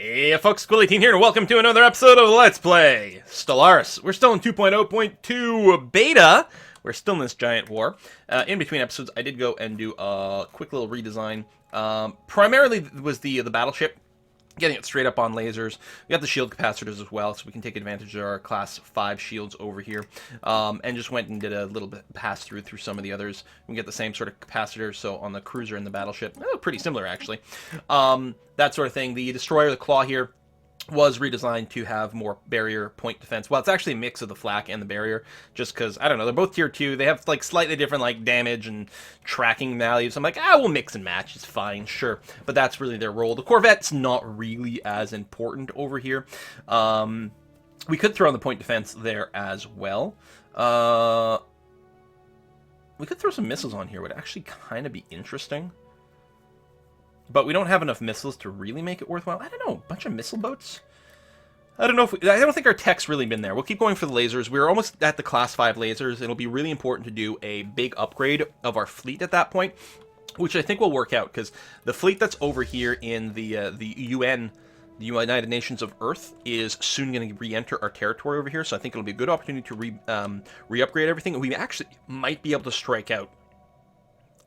Hey folks, Squilly18 here, and welcome to another episode of Let's Play Stellaris. We're still in 2.0.2 beta. We're still in this giant war. In between episodes, I did go and do a quick little redesign. Primarily was the battleship, getting it straight up on lasers. We got the shield capacitors as well, so we can take advantage of our class 5 shields over here. And just went and did a little bit pass through some of the others. We can get the same sort of capacitors, so on the cruiser and the battleship, pretty similar actually. That sort of thing. The destroyer, the claw here, was redesigned to have more barrier point defense. Well, it's actually a mix of the flak and the barrier, just because, I don't know, they're both tier 2. They have, like, slightly different, like, damage and tracking values. I'm like, we'll mix and match. It's fine, sure. But that's really their role. The Corvette's not really as important over here. We could throw on the point defense there as well. We could throw some missiles on here. Would actually kind of be interesting. But we don't have enough missiles to really make it worthwhile. I don't know, a bunch of missile boats? I don't know if I don't think our tech's really been there. We'll keep going for the lasers. We're almost at the class 5 lasers. It'll be really important to do a big upgrade of our fleet at that point, which I think will work out, because the fleet that's over here in the UN, the United Nations of Earth, is soon going to re-enter our territory over here, so I think it'll be a good opportunity to re-upgrade everything. We actually might be able to strike out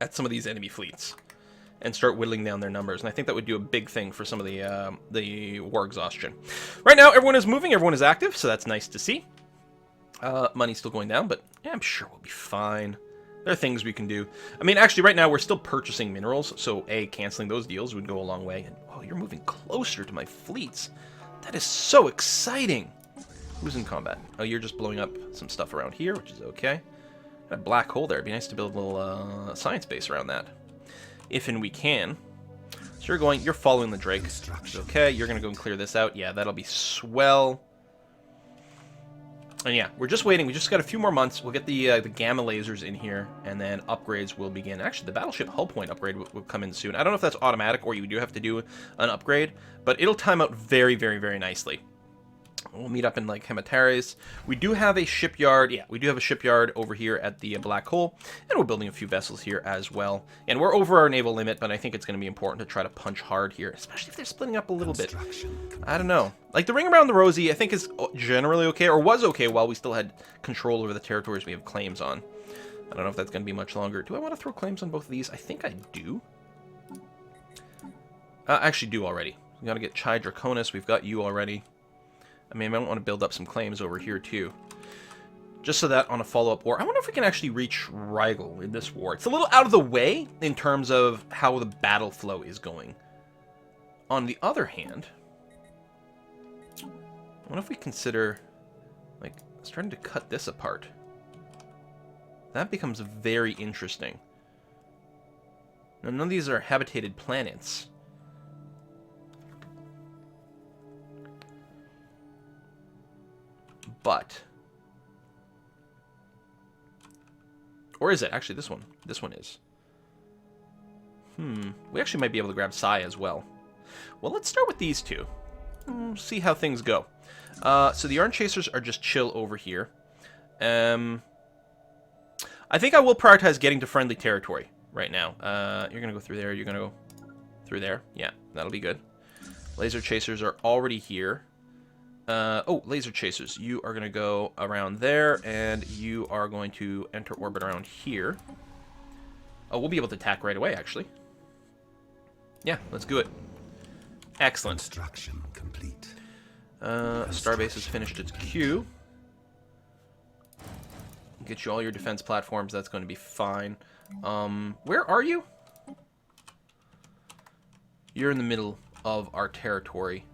at some of these enemy fleets and start whittling down their numbers, and I think that would do a big thing for some of the war exhaustion. Right now, everyone is moving, everyone is active, so that's nice to see. Money's still going down, but yeah, I'm sure we'll be fine. There are things we can do. I mean, actually, right now, we're still purchasing minerals, so canceling those deals would go a long way. And, oh, you're moving closer to my fleets. That is so exciting. Who's in combat? Oh, you're just blowing up some stuff around here, which is okay. Got a black hole there. It'd be nice to build a little science base around that, if and we can. So you're following the Drake. Okay, you're gonna go and clear this out. Yeah, that'll be swell. And yeah, we're just waiting. We just got a few more months. We'll get the gamma lasers in here, and then upgrades will begin. Actually, the battleship hull point upgrade will come in soon. I don't know if that's automatic or you do have to do an upgrade, but it'll time out very, very, very nicely. We'll meet up in, like, Hematares. We do have a shipyard. Yeah, we do have a shipyard over here at the Black Hole. And we're building a few vessels here as well. And we're over our naval limit, but I think it's going to be important to try to punch hard here, especially if they're splitting up a little bit. I don't know. Like, the ring around the Rosie, I think, is generally okay, or was okay while we still had control over the territories we have claims on. I don't know if that's going to be much longer. Do I want to throw claims on both of these? I think I do. I actually do already. We got to get Chai Draconis. We've got you already. I mean, I might want to build up some claims over here, too. Just so that on a follow-up war... I wonder if we can actually reach Rigel in this war. It's a little out of the way in terms of how the battle flow is going. On the other hand... I wonder if we consider, like, starting to cut this apart. That becomes very interesting. Now, none of these are habitated planets. But, or is it? Actually, this one. This one is. We actually might be able to grab Sai as well. Well, let's start with these two. See how things go. So the Yarn Chasers are just chill over here. I think I will prioritize getting to friendly territory right now. You're going to go through there. You're going to go through there. Yeah, that'll be good. Laser Chasers are already here. Oh, Laser Chasers, you are going to go around there, and you are going to enter orbit around here. Oh, we'll be able to attack right away, actually. Yeah, let's do it. Excellent. Construction complete. Starbase has finished its queue. Get you all your defense platforms, that's going to be fine. Where are you? You're in the middle of our territory.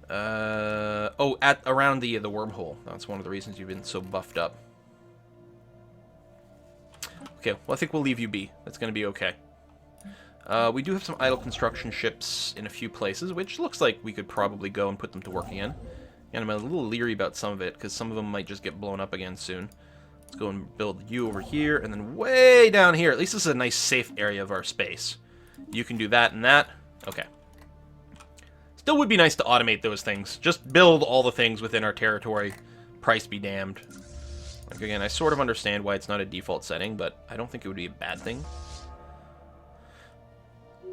Around the wormhole. That's one of the reasons you've been so buffed up. Okay, well, I think we'll leave you be. That's going to be okay. We do have some idle construction ships in a few places, which looks like we could probably go and put them to work again. And I'm a little leery about some of it, because some of them might just get blown up again soon. Let's go and build you over here, and then way down here. At least this is a nice, safe area of our space. You can do that and that. Okay. Still would be nice to automate those things. Just build all the things within our territory. Price be damned. Like, again, I sort of understand why it's not a default setting, but I don't think it would be a bad thing.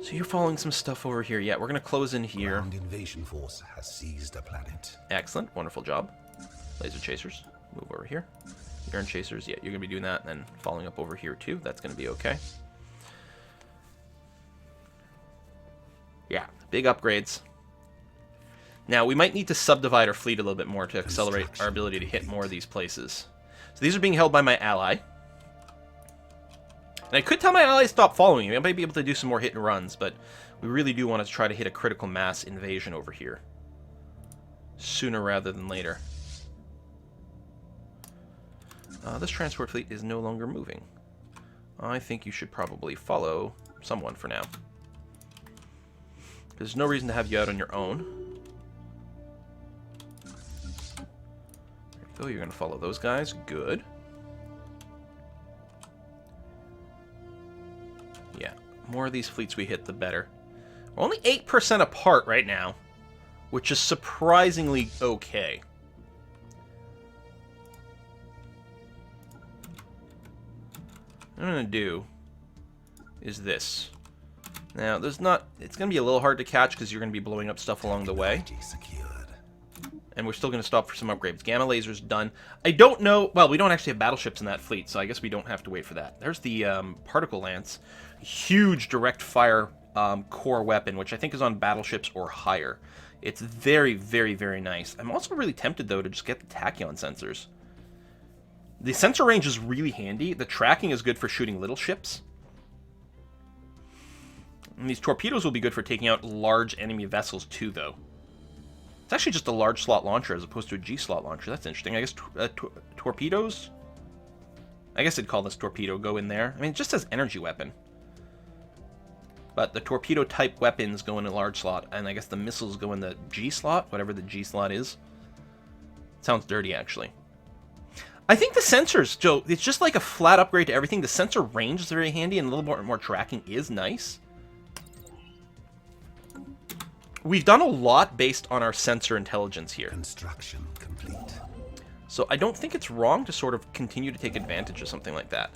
So you're following some stuff over here. Yeah, we're going to close in here. Ground invasion force has seized a planet. Excellent. Wonderful job. Laser chasers. Move over here. Urine chasers. Yeah, you're going to be doing that and then following up over here too. That's going to be okay. Yeah, big upgrades. Now, we might need to subdivide our fleet a little bit more to accelerate our ability to hit more of these places. So these are being held by my ally. And I could tell my ally to stop following me. I might be able to do some more hit and runs, but we really do want to try to hit a critical mass invasion over here. Sooner rather than later. This transport fleet is no longer moving. I think you should probably follow someone for now. There's no reason to have you out on your own. There you go, you're going to follow those guys. Good. Yeah, more of these fleets we hit, the better. We're only 8% apart right now, which is surprisingly okay. What I'm going to do is this. Now, there's not... It's going to be a little hard to catch because you're going to be blowing up stuff along the way. And we're still going to stop for some upgrades. Gamma laser's done. I don't know... Well, we don't actually have battleships in that fleet, so I guess we don't have to wait for that. There's the particle lance. Huge direct fire core weapon, which I think is on battleships or higher. It's very, very, very nice. I'm also really tempted, though, to just get the tachyon sensors. The sensor range is really handy. The tracking is good for shooting little ships. And these torpedoes will be good for taking out large enemy vessels, too, though. It's actually just a large slot launcher as opposed to a G-slot launcher. That's interesting. I guess torpedoes? I guess they'd call this torpedo go in there. I mean, it just says energy weapon. But the torpedo-type weapons go in a large slot, and I guess the missiles go in the G-slot, whatever the G-slot is. Sounds dirty, actually. I think the sensors, Joe, it's just like a flat upgrade to everything. The sensor range is very handy, and a little more tracking is nice. We've done a lot based on our sensor intelligence here. Construction complete. So I don't think it's wrong to sort of continue to take advantage of something like that.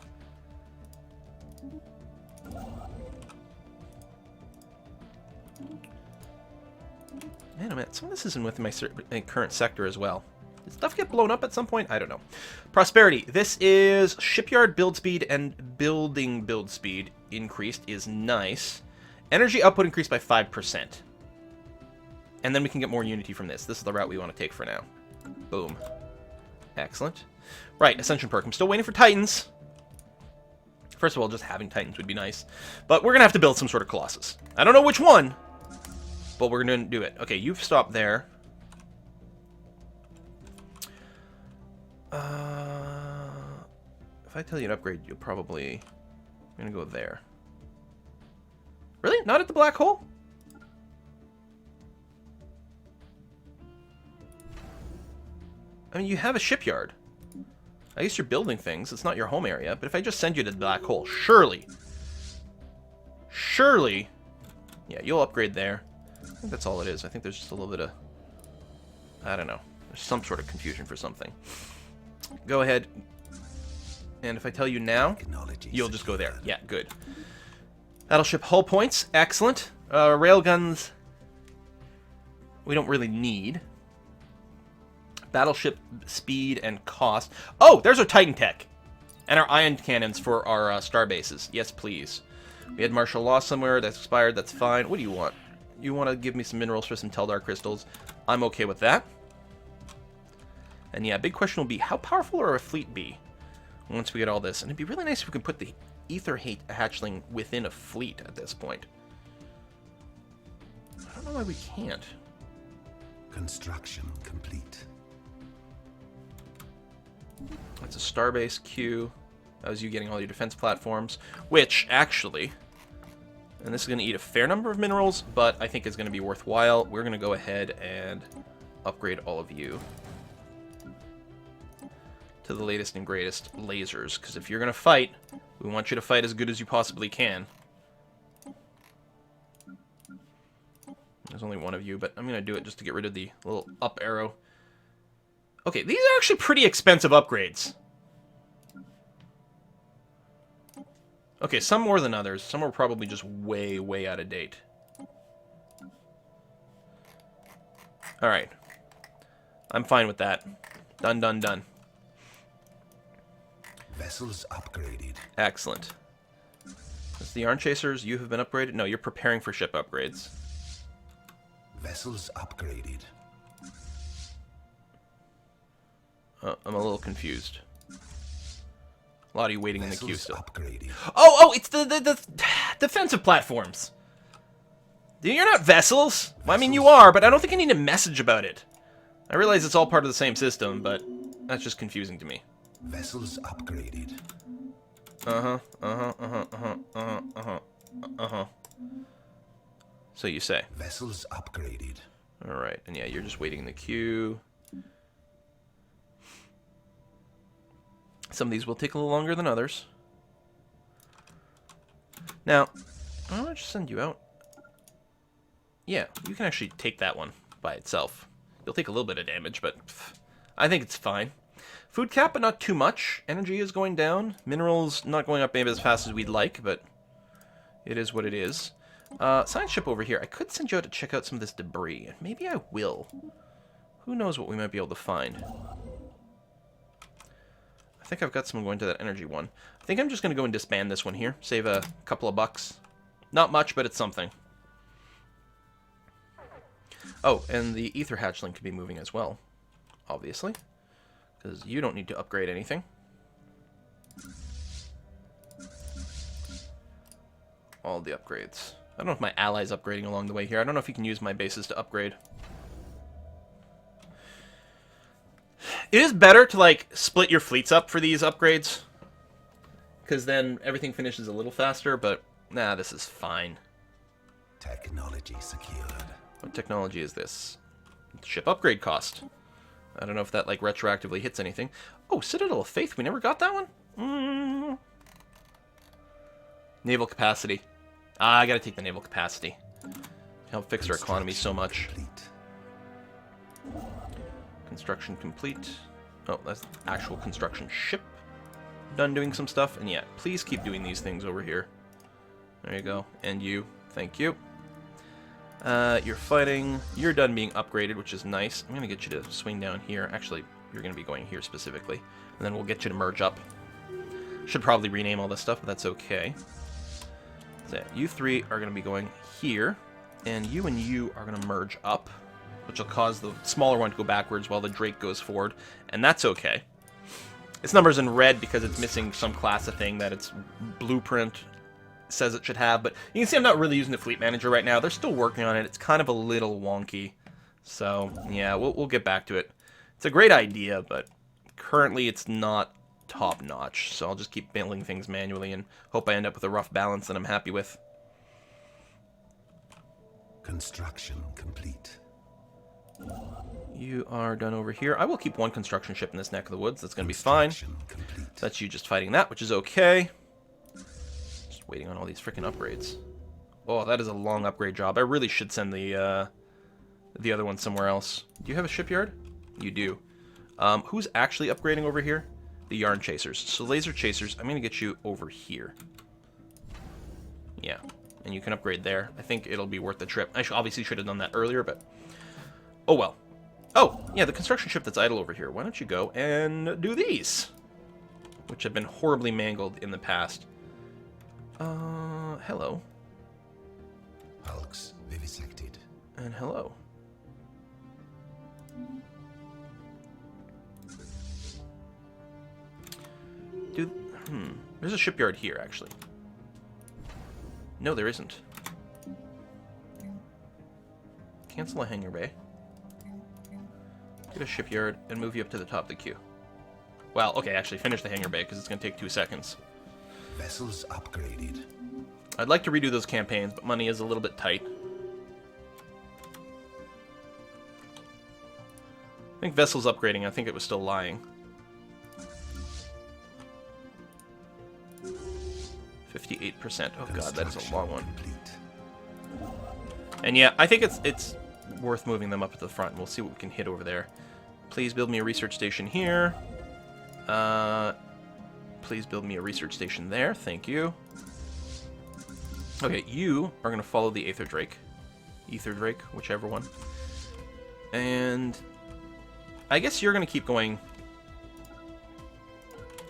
Man, oh man, some of this isn't within my current sector as well. Did stuff get blown up at some point? I don't know. Prosperity. This is shipyard build speed and building build speed increased is nice. Energy output increased by 5%. And then we can get more unity from this. This is the route we want to take for now. Boom. Excellent. Right, Ascension perk. I'm still waiting for Titans. First of all, just having Titans would be nice. But we're going to have to build some sort of Colossus. I don't know which one, but we're going to do it. Okay, you've stopped there. If I tell you an upgrade, you'll probably... I'm going to go there. Really? Not at the black hole? I mean, you have a shipyard. I guess you're building things. It's not your home area. But if I just send you to the black hole, surely... Yeah, you'll upgrade there. I think that's all it is. I think there's just a little bit of... I don't know. There's some sort of confusion for something. Go ahead. And if I tell you now, you'll just go there. Yeah, good. Battleship hull points. Excellent. Railguns... we don't really need... Battleship speed and cost. Oh, there's our Titan tech. And our ion cannons for our star bases. Yes, please. We had martial law somewhere. That's expired. That's fine. What do you want? You want to give me some minerals for some Teldar crystals? I'm okay with that. And yeah, big question will be, how powerful will our fleet be once we get all this? And it'd be really nice if we could put the Ether hatchling within a fleet at this point. I don't know why we can't. Construction complete. That's a starbase queue. That was you getting all your defense platforms, which actually, and this is going to eat a fair number of minerals, but I think it's going to be worthwhile. We're going to go ahead and upgrade all of you to the latest and greatest lasers, because if you're going to fight, we want you to fight as good as you possibly can. There's only one of you, but I'm going to do it just to get rid of the little up arrow. Okay, these are actually pretty expensive upgrades. Okay, some more than others. Some are probably just way, way out of date. Alright. I'm fine with that. Done, done, done. Vessels upgraded. Excellent. That's the Yarn Chasers. You have been upgraded? No, you're preparing for ship upgrades. Vessels upgraded. I'm a little confused. A lot of you waiting in the queue still. Upgraded. Oh, it's the defensive platforms. You're not vessels. Well, I mean, you are, but I don't think I need a message about it. I realize it's all part of the same system, but that's just confusing to me. Vessels upgraded. So you say. Vessels upgraded. Alright, and yeah, you're just waiting in the queue. Some of these will take a little longer than others. Now, I'm going to just send you out. Yeah, you can actually take that one by itself. You'll take a little bit of damage, but I think it's fine. Food cap, but not too much. Energy is going down. Minerals not going up maybe as fast as we'd like, but it is what it is. Science ship over here. I could send you out to check out some of this debris. Maybe I will. Who knows what we might be able to find. I think I've got someone going to that energy one. I think I'm just going to go and disband this one here. Save a couple of bucks. Not much, but it's something. Oh, and the ether hatchling could be moving as well. Obviously. Because you don't need to upgrade anything. All the upgrades. I don't know if my ally's upgrading along the way here. I don't know if you can use my bases to upgrade. It is better to, like, split your fleets up for these upgrades. Because then everything finishes a little faster, but, nah, this is fine. Technology secured. What technology is this? Ship upgrade cost. I don't know if that, like, retroactively hits anything. Oh, Citadel of Faith. We never got that one? Naval capacity. I gotta take the naval capacity. Help fix our economy so much. Construction complete. Oh, that's actual construction ship. Done doing some stuff. And yeah, please keep doing these things over here. There you go. And you. Thank you. You're fighting. You're done being upgraded, which is nice. I'm going to get you to swing down here. Actually, you're going to be going here specifically. And then we'll get you to merge up. Should probably rename all this stuff, but that's okay. So you three are going to be going here. And you are going to merge up, which will cause the smaller one to go backwards while the Drake goes forward. And that's okay. Its number's in red because it's missing some class of thing that its blueprint says it should have, but you can see I'm not really using the fleet manager right now. They're still working on it. It's kind of a little wonky. So, yeah, we'll get back to it. It's a great idea, but currently it's not top-notch. So I'll just keep building things manually and hope I end up with a rough balance that I'm happy with. Construction complete. You are done over here. I will keep one construction ship in this neck of the woods. That's going to be fine. Complete. That's you just fighting that, which is okay. Waiting on all these freaking upgrades. Oh, that is a long upgrade job. I really should send the other one somewhere else. Do you have a shipyard? You do. Who's actually upgrading over here? The Yarn Chasers. So Laser Chasers, I'm going to get you over here. Yeah, and you can upgrade there. I think it'll be worth the trip. I obviously should have done that earlier, but oh well. Oh, yeah, the construction ship that's idle over here. Why don't you go and do these? Which have been horribly mangled in the past. Hello. Hulks vivisected. And hello. Dude, there's a shipyard here, actually. No, there isn't. Cancel a hangar bay. Get a shipyard and move you up to the top of the queue. Well, okay, actually finish the hangar bay because it's going to take 2 seconds. Vessels upgraded. I'd like to redo those campaigns, but money is a little bit tight. I think Vessel's upgrading. I think it was still lying. 58%. Oh god, that is a long one. And yeah, I think it's worth moving them up to the front. We'll see what we can hit over there. Please build me a research station here. Please build me a research station there. Thank you. Okay, you are going to follow the Aether Drake. Ether Drake, whichever one. And I guess you're going to keep going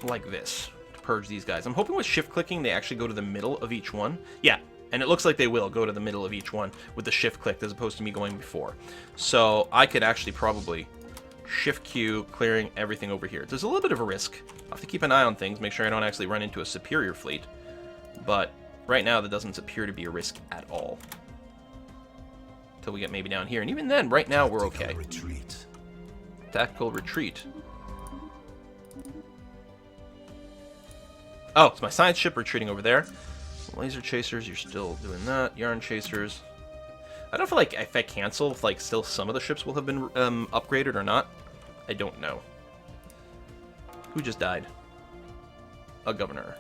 like this to purge these guys. I'm hoping with shift clicking they actually go to the middle of each one. Yeah, and it looks like they will go to the middle of each one with the shift click as opposed to me going before. So I could actually probably shift Q, clearing everything over here. There's a little bit of a risk. I'll have to keep an eye on things, make sure I don't actually run into a superior fleet. But right now, that doesn't appear to be a risk at all. Until we get maybe down here. And even then, right now, we're okay. Retreat. Tactical retreat. Oh, it's my science ship retreating over there. Laser chasers, you're still doing that. Yarn chasers. I don't feel like if I cancel, if like still some of the ships will have been upgraded or not. I don't know. Who just died? A governor.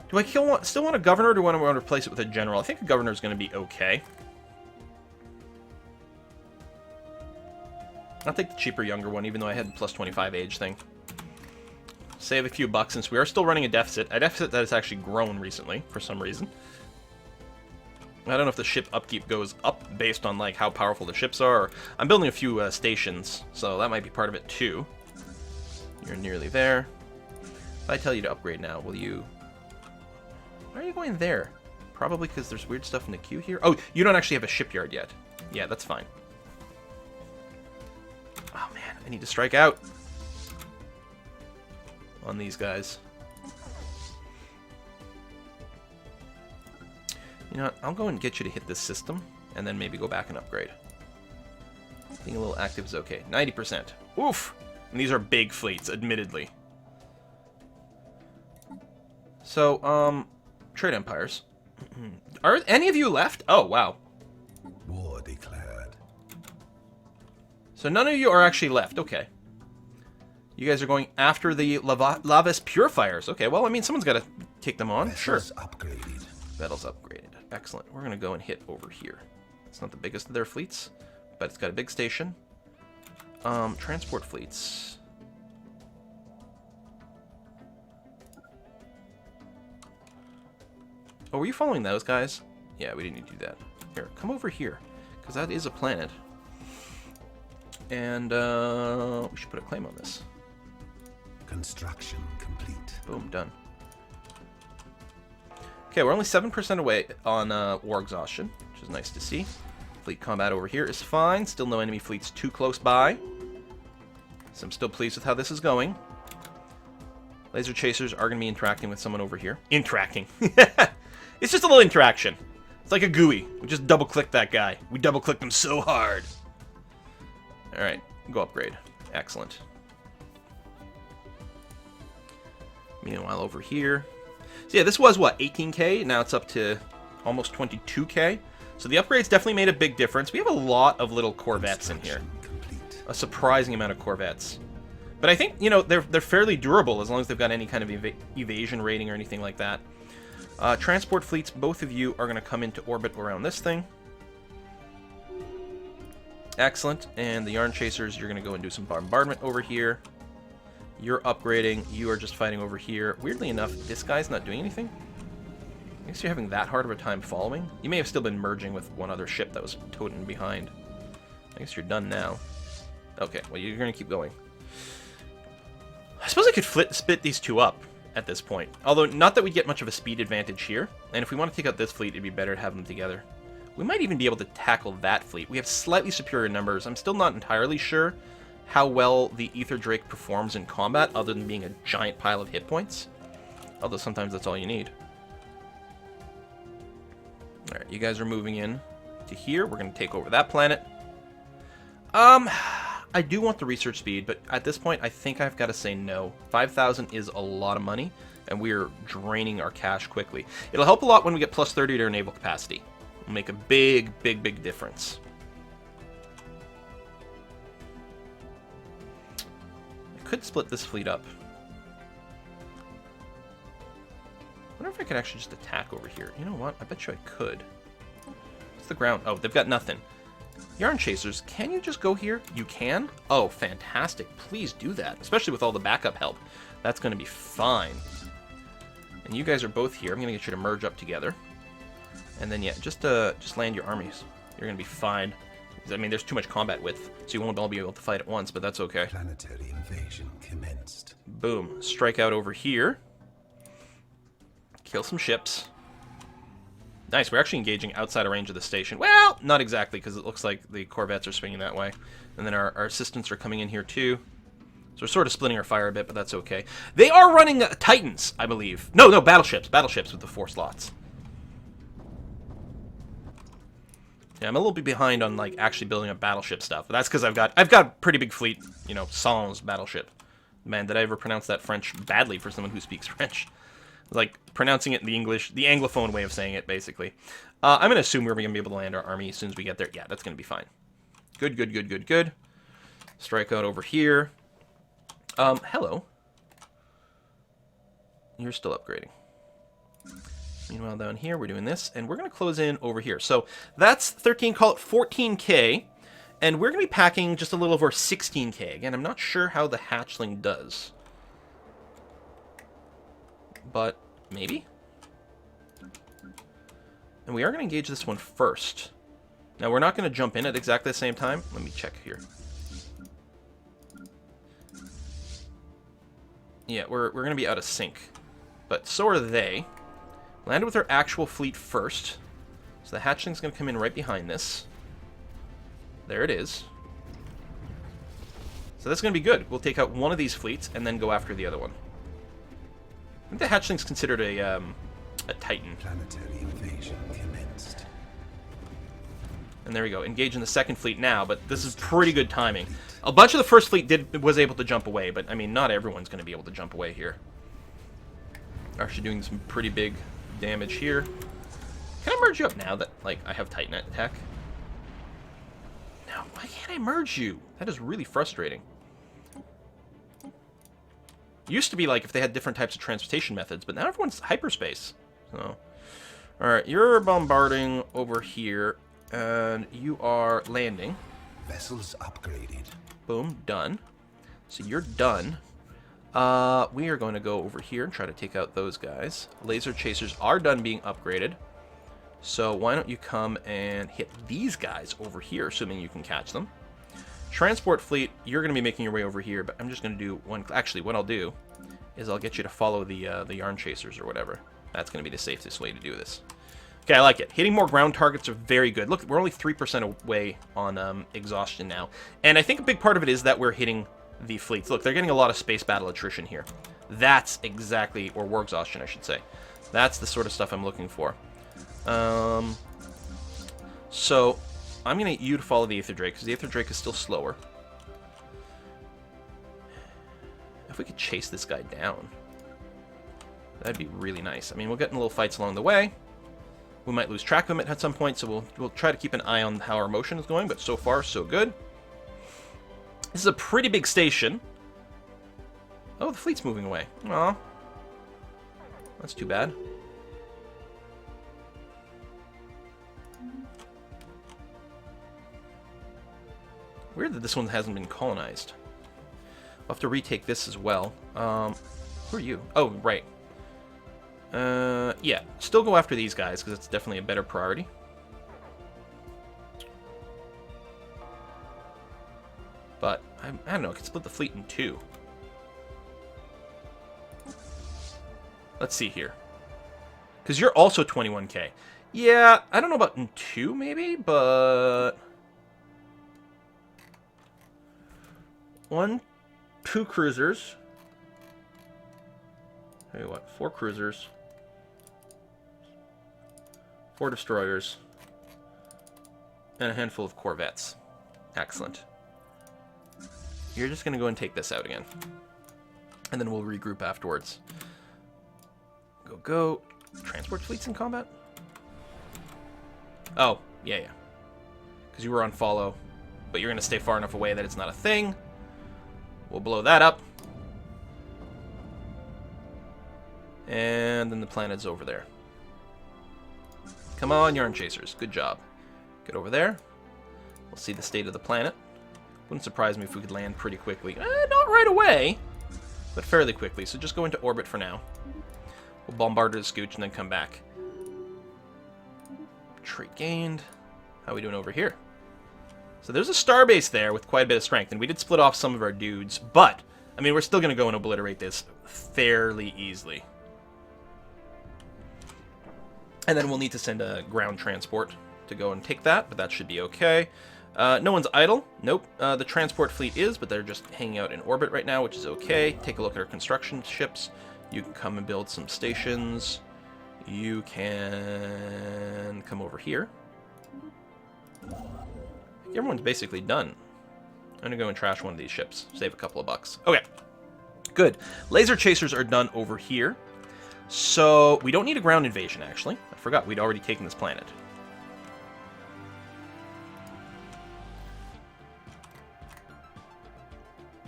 Do I still want a governor, or do I want to replace it with a general? I think a governor is going to be okay. I'll take the cheaper, younger one, even though I had the plus 25 age thing. Save a few bucks, since we are still running a deficit that has actually grown recently, for some reason. I don't know if the ship upkeep goes up based on like how powerful the ships are. Or I'm building a few stations, so that might be part of it too. You're nearly there. If I tell you to upgrade now, will you... Why are you going there? Probably because there's weird stuff in the queue here. Oh, you don't actually have a shipyard yet. Yeah, that's fine. Oh man, I need to strike out on these guys. You know what? I'll go and get you to hit this system, and then maybe go back and upgrade. Being a little active is okay. 90%. Oof! And these are big fleets, admittedly. So, trade empires. Are any of you left? Oh, wow. War declared. So none of you are actually left. Okay. You guys are going after the Lavis Purifiers. Okay, well, I mean, someone's got to take them on. Sure. Upgraded. Battle's upgraded. Excellent. We're going to go and hit over here. It's not the biggest of their fleets, but it's got a big station. Transport fleets. Oh, were you following those guys? Yeah, we didn't need to do that. Here, come over here, because that is a planet. And we should put a claim on this. Construction complete. Boom, done. Okay, we're only 7% away on war exhaustion, which is nice to see. Fleet combat over here is fine. Still no enemy fleets too close by. So I'm still pleased with how this is going. Laser chasers are going to be interacting with someone over here. Interacting. It's just a little interaction. It's like a GUI. We just double-click that guy. We double-clicked him so hard. Alright, go upgrade. Excellent. Meanwhile, over here... So yeah, this was, what, 18k? Now it's up to almost 22k. So the upgrades definitely made a big difference. We have a lot of little Corvettes in here. Complete. A surprising amount of Corvettes. But I think, you know, they're fairly durable as long as they've got any kind of evasion rating or anything like that. Transport fleets, both of you are going to come into orbit around this thing. Excellent. And the Yarn Chasers, you're going to go and do some bombardment over here. You're upgrading. You are just fighting over here. Weirdly enough, this guy's not doing anything. I guess you're having that hard of a time following. You may have still been merging with one other ship that was toting behind. I guess you're done now. Okay, well, you're going to keep going. I suppose I could split these two up at this point. Although, not that we get much of a speed advantage here. And if we want to take out this fleet, it'd be better to have them together. We might even be able to tackle that fleet. We have slightly superior numbers. I'm still not entirely sure how well the Aether Drake performs in combat, other than being a giant pile of hit points. Although sometimes that's all you need. Alright, you guys are moving in to here. We're going to take over that planet. I do want the research speed, but at this point, I think I've got to say no. 5,000 is a lot of money, and we're draining our cash quickly. It'll help a lot when we get plus 30 to our naval capacity. It'll make a big, big, big difference. I could split this fleet up. I wonder if I could actually just attack over here. You know what? I bet you I could. What's the ground? Oh, they've got nothing. Yarn Chasers, can you just go here? You can? Oh, fantastic. Please do that, especially with all the backup help. That's going to be fine. And you guys are both here. I'm going to get you to merge up together. And then, yeah, just land your armies. You're going to be fine. I mean, there's too much combat width, so you won't all be able to fight at once, but that's okay. Planetary invasion commenced. Boom. Strike out over here. Kill some ships. Nice, we're actually engaging outside of range of the station. Well, not exactly, because it looks like the corvettes are swinging that way. And then our assistants are coming in here, too. So we're sort of splitting our fire a bit, but that's okay. They are running Titans, I believe. No, battleships. Battleships with the 4 slots. Yeah, I'm a little bit behind on, like, actually building up battleship stuff. But that's because I've got a pretty big fleet, you know, Sans battleship. Man, did I ever pronounce that French badly for someone who speaks French? Like, pronouncing it in the English, the Anglophone way of saying it, basically. I'm going to assume we're going to be able to land our army as soon as we get there. Yeah, that's going to be fine. Good, good, good, good, good. Strike out over here. Hello. You're still upgrading. Meanwhile, down here, we're doing this, and we're going to close in over here. So, that's 13, call it 14k, and we're going to be packing just a little over 16k. Again, I'm not sure how the hatchling does. But maybe? And we are going to engage this one first. Now, we're not going to jump in at exactly the same time. Let me check here. Yeah, we're going to be out of sync. But so are they. Land with our actual fleet first. So the hatchling's going to come in right behind this. There it is. So that's going to be good. We'll take out one of these fleets and then go after the other one. I think the hatchling's considered a Titan. Planetary invasion commenced. And there we go. Engage in the second fleet now, but this is pretty good timing. A bunch of the first fleet was able to jump away, but I mean, not everyone's going to be able to jump away here. Actually doing some pretty big damage here. Can I merge you up now that, like, I have Titan attack? No, why can't I merge you? That is really frustrating. Used to be like if they had different types of transportation methods, but now everyone's hyperspace. So, all right, you're bombarding over here, and you are landing. Vessels upgraded. Boom, done. So you're done. We are going to go over here and try to take out those guys. Laser chasers are done being upgraded. So why don't you come and hit these guys over here, assuming you can catch them. Transport fleet, you're going to be making your way over here, but I'm just going to do one. Actually, what I'll do is I'll get you to follow the yarn chasers or whatever. That's going to be the safest way to do this. Okay, I like it. Hitting more ground targets are very good. Look, we're only 3% away on exhaustion now. And I think a big part of it is that we're hitting the fleets. Look, they're getting a lot of space battle attrition here. That's exactly, or war exhaustion, I should say. That's the sort of stuff I'm looking for. So I'm going to get you to follow the Aether Drake, because the Aether Drake is still slower. If we could chase this guy down, that'd be really nice. I mean, we'll get in little fights along the way. We might lose track of him at some point, so we'll try to keep an eye on how our motion is going, but so far, so good. This is a pretty big station. Oh, the fleet's moving away. Aw. That's too bad. Weird that this one hasn't been colonized. We'll have to retake this as well. Who are you? Oh, right. Yeah. Still go after these guys, because it's definitely a better priority. But, I don't know, I could split the fleet in 2. Let's see here. Because you're also 21k. Yeah, I don't know about in 2, maybe, but... 1, 2 cruisers. Tell you what, 4 cruisers. 4 destroyers. And a handful of corvettes. Excellent. You're just going to go and take this out again. And then we'll regroup afterwards. Go, go. Transport fleets in combat? Oh, yeah. Because you were on follow. But you're going to stay far enough away that it's not a thing. We'll blow that up. And then the planet's over there. Come on, yarn chasers. Good job. Get over there. We'll see the state of the planet. Wouldn't surprise me if we could land pretty quickly. Not right away, but fairly quickly. So just go into orbit for now. We'll bombard the scooch and then come back. Trait gained. How are we doing over here? So there's a starbase there with quite a bit of strength, and we did split off some of our dudes, but, I mean, we're still going to go and obliterate this fairly easily. And then we'll need to send a ground transport to go and take that, but that should be okay. No one's idle. Nope. The transport fleet is, but they're just hanging out in orbit right now, which is okay. Take a look at our construction ships. You can come and build some stations. You can come over here. Everyone's basically done. I'm going to go and trash one of these ships. Save a couple of bucks. Okay. Good. Laser chasers are done over here. So we don't need a ground invasion, actually. I forgot we'd already taken this planet.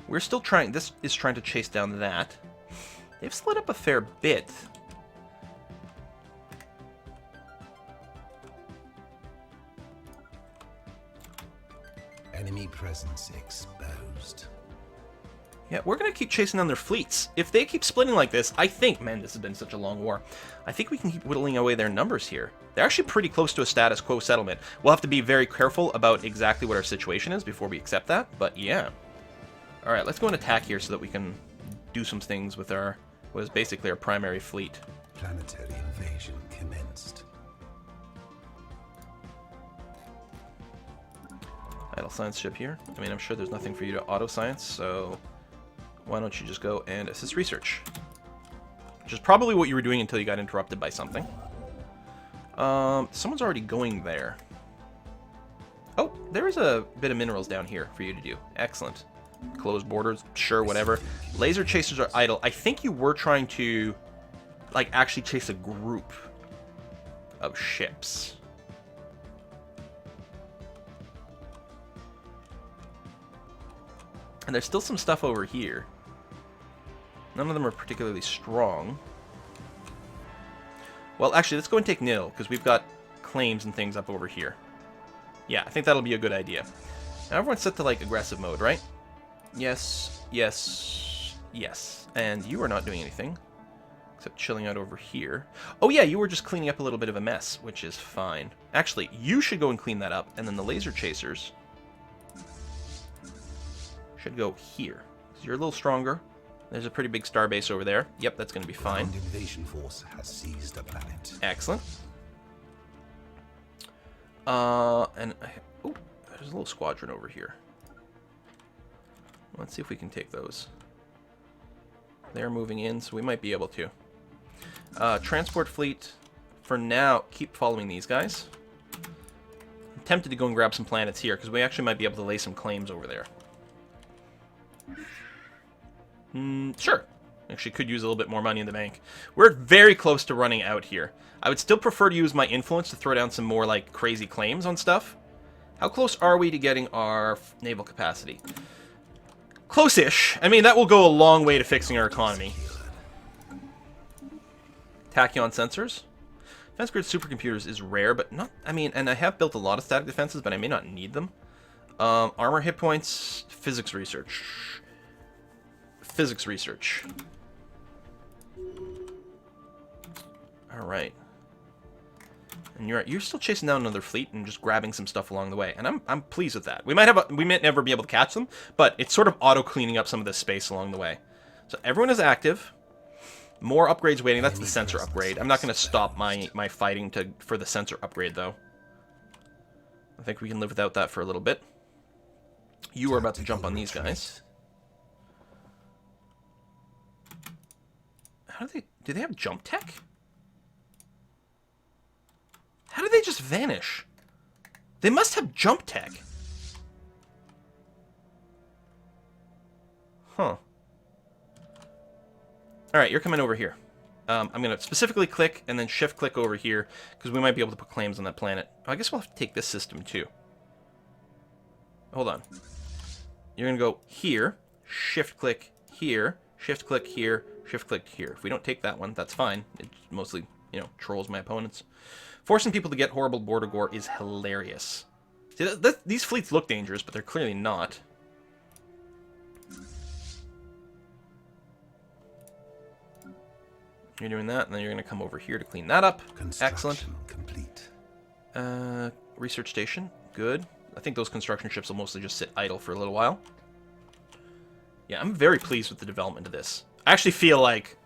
We're still trying... This is trying to chase down that. They've split up a fair bit. Enemy presence exposed. Yeah, we're going to keep chasing down their fleets. If they keep splitting like this, I think... Man, this has been such a long war. I think we can keep whittling away their numbers here. They're actually pretty close to a status quo settlement. We'll have to be very careful about exactly what our situation is before we accept that, but yeah. Alright, let's go and attack here so that we can do some things with our... what is basically our primary fleet. Planetary invasion commenced. Idle science ship here. I mean, I'm sure there's nothing for you to auto-science, so why don't you just go and assist research? Which is probably what you were doing until you got interrupted by something. Someone's already going there. Oh, there is a bit of minerals down here for you to do. Excellent. Closed borders, sure, whatever. Laser chasers are idle. I think you were trying to, like, actually chase a group of ships. And there's still some stuff over here. None of them are particularly strong. Well, actually, let's go and take nil, because we've got claims and things up over here. Yeah, I think that'll be a good idea. Now, everyone's set to, like, aggressive mode, right? Yes, yes, yes. And you are not doing anything, except chilling out over here. Oh, yeah, you were just cleaning up a little bit of a mess, which is fine. Actually, you should go and clean that up, and then the laser chasers should go here. So you're a little stronger. There's a pretty big starbase over there. Yep, that's going to be fine. Ground invasion force has seized a planet. Excellent. Oh, there's a little squadron over here. Let's see if we can take those. They're moving in, so we might be able to. Transport fleet, for now, keep following these guys. I'm tempted to go and grab some planets here, because we actually might be able to lay some claims over there. Sure. Actually, could use a little bit more money in the bank. We're very close to running out here. I would still prefer to use my influence to throw down some more, like, crazy claims on stuff. How close are we to getting our naval capacity? Close-ish. I mean, that will go a long way to fixing our economy. Tachyon sensors. Defense grid supercomputers is rare, but not... I mean, and I have built a lot of static defenses, but I may not need them. Armor hit points. Physics research. Physics research. Alright. And you're still chasing down another fleet and just grabbing some stuff along the way, and I'm pleased with that. We might never be able to catch them, but it's sort of auto cleaning up some of this space along the way. So everyone is active. More upgrades waiting. That's the sensor upgrade. I'm not going to stop my fighting for the sensor upgrade though. I think we can live without that for a little bit. You are about to jump on these guys. How do they have jump tech? How did they just vanish? They must have jump tech. Huh. Alright, you're coming over here. I'm going to specifically click and then shift click over here because we might be able to put claims on that planet. I guess we'll have to take this system too. Hold on. You're going to go here, shift click here, shift click here, shift click here. If we don't take that one, that's fine. It mostly, trolls my opponents. Forcing people to get horrible border gore is hilarious. See, these fleets look dangerous, but they're clearly not. You're doing that, and then you're going to come over here to clean that up. Excellent. Complete. Research station. Good. I think those construction ships will mostly just sit idle for a little while. Yeah, I'm very pleased with the development of this. I actually feel like...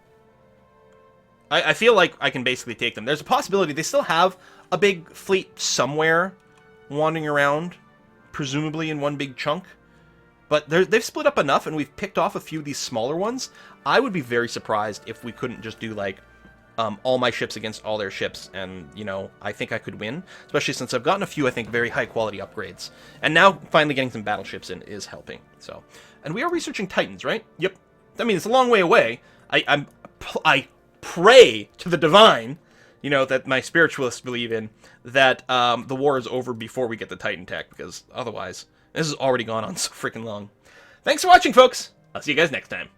I feel like I can basically take them. There's a possibility they still have a big fleet somewhere wandering around, presumably in one big chunk. But they've split up enough, and we've picked off a few of these smaller ones. I would be very surprised if we couldn't just do, like, all my ships against all their ships, and, you know, I think I could win. Especially since I've gotten a few, I think, very high-quality upgrades. And now, finally getting some battleships in is helping. So, and we are researching Titans, right? Yep. I mean, it's a long way away. I pray to the divine, you know, that my spiritualists believe in, that the war is over before we get the Titan tech, because otherwise... this has already gone on so freaking long. Thanks for watching, folks. I'll see you guys next time.